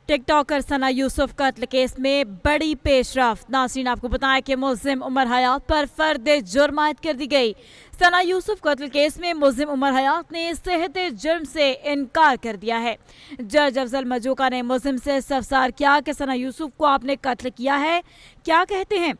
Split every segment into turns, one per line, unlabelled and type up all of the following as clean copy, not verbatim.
टिक talker सना यूसुफ कत्ल case में बड़ी पेशरफ्त। नाज़रीन, आपको बताएं कि मुल्जिम उमर हयात पर फर्द जुर्म आयद कर दी गई। सना यूसुफ कत्ल केस में मुल्जिम उमर हयात ने सेहत जुर्म से इनकार कर दिया है। जज अफजल मजूका ने मुल्जिम से इस्तफसार किया कि सना यूसुफ को आपने कत्ल किया है, क्या कहते हैं,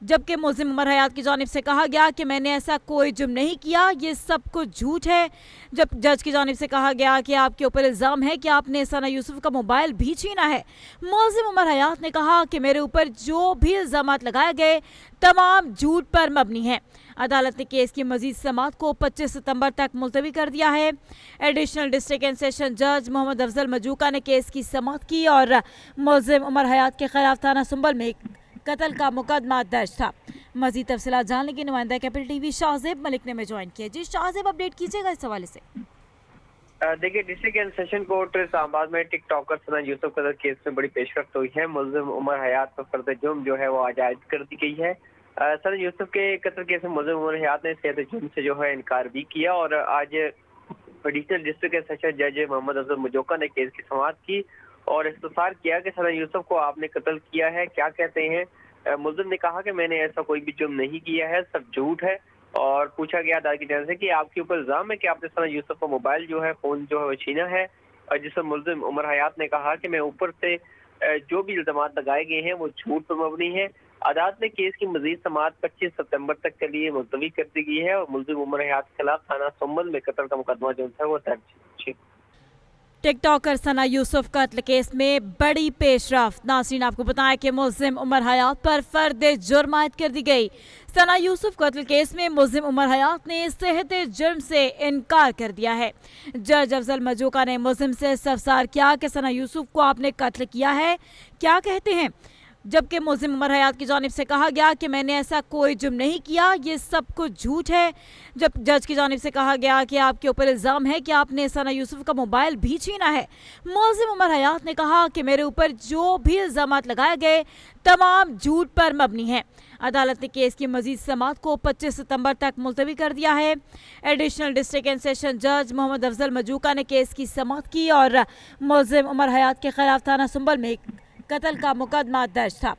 जबकि मुल्जिम उमर हयात की जानिब से कहा गया कि मैंने ऐसा कोई जुर्म नहीं किया, ये सब कुछ झूठ है। जब जज की जानिब से कहा गया कि आपके ऊपर इल्ज़ाम है कि आपने सना यूसुफ का मोबाइल भी छीना है, मुल्जिम उमर हयात ने कहा कि मेरे ऊपर जो भी इल्ज़ामात लगाए गए तमाम झूठ पर मबनी है। अदालत ने केस की मजीद समाअत को 25 सितंबर तक मुलतवी कर दिया है। एडिशनल डिस्ट्रिक्ट एंड सेशन जज मोहम्मद अफजल मजूका ने केस की समाअत की और मुल्जिम उमर हयात के खिलाफ थाना सुंबल में कत्ल का मुकदमा दर्ज था। मजीद तफसीलात जानने की नुमाइंदा कैपिटल टीवी शाहजेब मलिक ने में ज्वाइन किया। जी शाहजेब, अपडेट कीजिएगा इस हवाले से।
देखिए, district and session court Islamabad में टिक टॉकर सना यूसुफ कत्ल केस में बड़ी पेशरफ्त हुई है। मुल्जिम उमर हयात पर फर्द जुर्म जो है वो आज आयद कर दी गई है। सना यूसुफ के कत्ल केस में मुल्जिम उमर हयात ने सेहत जुर्म से जो है इनकार भी किया और आज एडिशनल डिस्ट्रिक्ट एंड सेशन जज मोहम्मद अफजल मजूका ने केस की समाअत की और इस्तफसार किया कि सना यूसुफ को आपने कत्ल किया है, क्या कहते हैं। मुल्जिम ने कहा कि मैंने ऐसा कोई भी जुर्म नहीं किया है, सब झूठ है। और पूछा गया अदालत की जानिब से कि आपके ऊपर इल्जाम है कि आपने सना यूसुफ का मोबाइल जो है, फोन जो है वो छीना है, और जिस पर मुल्जिम उमर हयात ने कहा कि मैं ऊपर से जो भी इल्जामात लगाए गए हैं वो झूठ पर मबनी है। अदालत ने केस की मजीद समाअत 25 सितंबर तक के लिए मुलतवी कर दी गई है और मुल्जिम उमर हयात के खिलाफ थाना सुंबल में कत्ल का मुकदमा जो है वो दर्ज।
टिक टॉकर सना यूसुफ कत्ल केस में बड़ी पेशरफ्त। नाज़रीन, आपको बताएं कि मुल्जिम उमर हयात पर फर्द जुर्म आयद कर दी गई। सना यूसुफ कत्ल केस में मुल्जिम उमर हयात ने सेहत जुर्म से इनकार कर दिया है। जज अफजल मजूका ने मुल्जिम से इस्तफसार किया कि सना यूसुफ को आपने कत्ल किया है, क्या कहते हैं, जबकि मुल्जिम उमर हयात की जानिब से कहा गया कि मैंने ऐसा कोई जुर्म नहीं किया, ये सब कुछ झूठ है। जब जज की जानिब से कहा गया कि आपके ऊपर इल्ज़ाम है कि आपने सना यूसुफ का मोबाइल भी छीना है, मुल्जिम उमर हयात ने कहा कि मेरे ऊपर जो भी इल्ज़ामात लगाए गए तमाम झूठ पर मबनी है। अदालत ने केस की मजीद समाअत को 25 सितंबर तक मुलतवी कर दिया है। एडिशनल डिस्ट्रिक्ट एंड सेशन जज मोहम्मद अफजल मजूका ने केस की समाअत की और मुल्जिम उमर हयात के खिलाफ थाना सुंबल में कत्ल का मुकदमा दर्ज था।